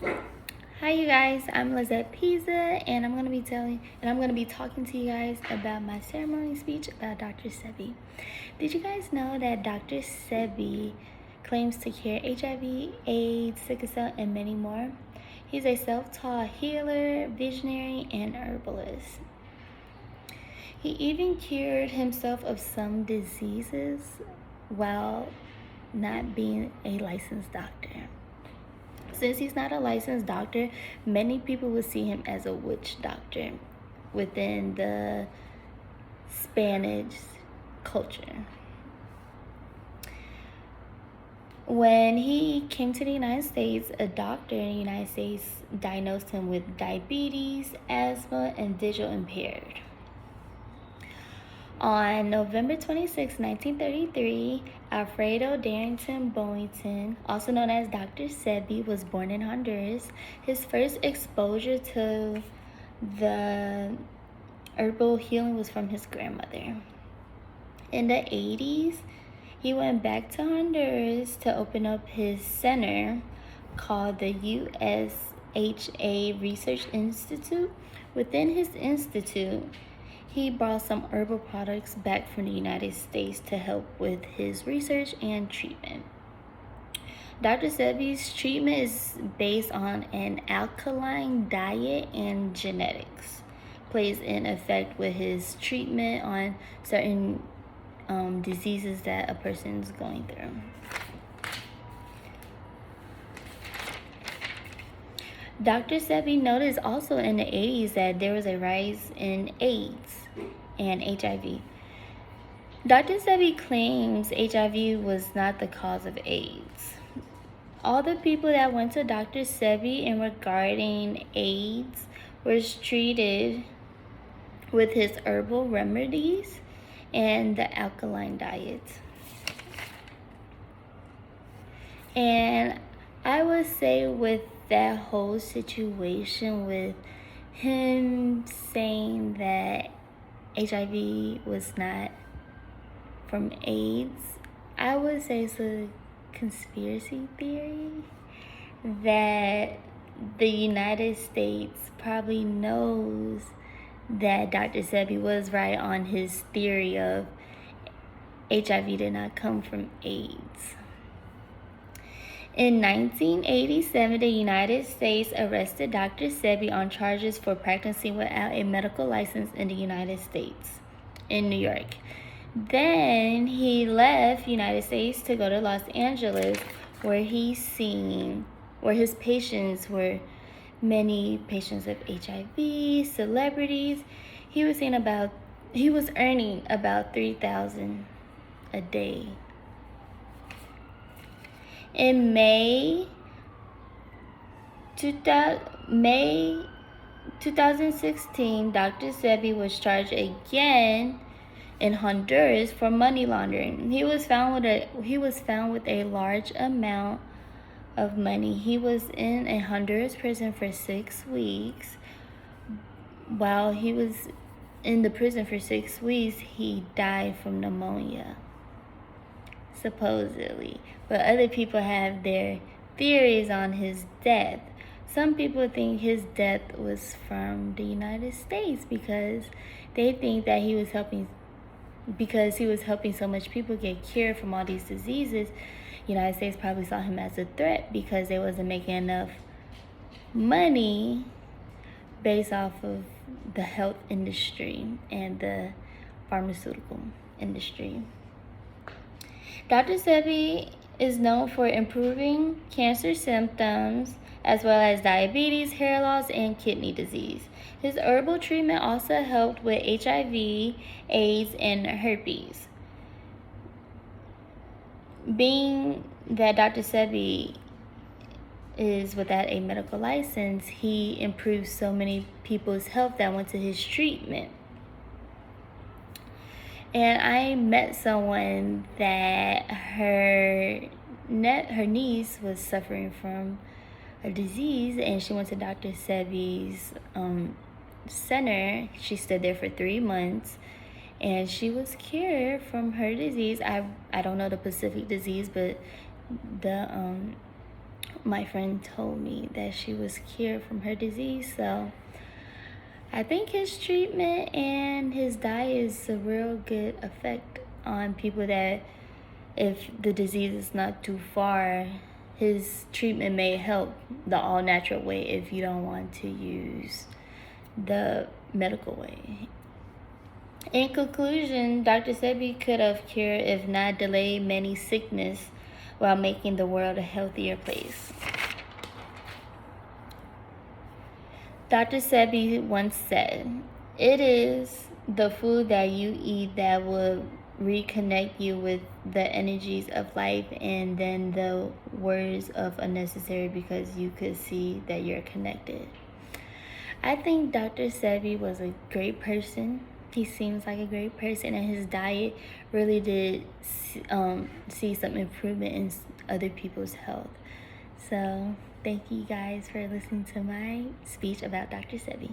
Hi you guys, I'm Lizette Pisa and I'm gonna be talking to you guys about my ceremony speech about Dr. Sebi. Did you guys know that Dr. Sebi claims to cure HIV, AIDS, sickle cell, and many more? He's a self-taught healer, visionary, and herbalist. He even cured himself of some diseases while not being a licensed doctor. Since he's not a licensed doctor, many people will see him as a witch doctor within the Spanish culture. When he came to the United States, a doctor in the United States diagnosed him with diabetes, asthma, and visual impaired. On November 26, 1933, Alfredo Darrington Boynton, also known as Dr. Sebi, was born in Honduras. His first exposure to the herbal healing was from his grandmother. In the 80s, he went back to Honduras to open up his center called the USHA Research Institute. Within his institute, he brought some herbal products back from the United States to help with his research and treatment. Dr. Sebi's treatment is based on an alkaline diet and genetics. Plays in effect with his treatment on certain diseases that a person is going through. Dr. Sebi noticed also in the 80s that there was a rise in AIDS and HIV. Dr. Sebi claims HIV was not the cause of AIDS. All the people that went to Dr. Sebi in regarding AIDS was treated with his herbal remedies and the alkaline diet. And I would say with that whole situation with him saying that HIV was not from AIDS, I would say it's a conspiracy theory that the United States probably knows that Dr. Sebi was right on his theory of HIV did not come from AIDS. In 1987, the United States arrested Dr. Sebi on charges for practicing without a medical license in the United States, in New York. Then he left United States to go to Los Angeles, where his patients were many patients of HIV, celebrities. He was earning about $3,000 a day. In May 2016, Dr. Sebi was charged again in Honduras for money laundering. He was found with a large amount of money. He was in a Honduras prison for 6 weeks. While he was in the prison for 6 weeks, he died from pneumonia, supposedly. But other people have their theories on his death. Some people think his death was from the United States because they think that he was helping so much people get cured from all these diseases. United States probably saw him as a threat because they wasn't making enough money based off of the health industry and the pharmaceutical industry. Dr. Sebi is known for improving cancer symptoms as well as diabetes, hair loss, and kidney disease. His herbal treatment also helped with HIV, AIDS, and herpes. Being that Dr. Sebi is without a medical license, he improved so many people's health that went to his treatment. And I met someone that her niece was suffering from a disease, and she went to Dr. Sebi's center. She stood there for 3 months, and she was cured from her disease. I don't know the specific disease, but the my friend told me that she was cured from her disease. So I think his treatment and his diet is a real good effect on people that, if the disease is not too far, his treatment may help the all natural way if you don't want to use the medical way. In conclusion, Dr. Sebi could have cured, if not delayed, many sickness while making the world a healthier place. Dr. Sebi once said, "It is the food that you eat that will reconnect you with the energies of life, and then the words of unnecessary, because you could see that you're connected." I think Dr. Sebi was a great person. He seems like a great person, and his diet really did see some improvement in other people's health. So thank you guys for listening to my speech about Dr. Sebi.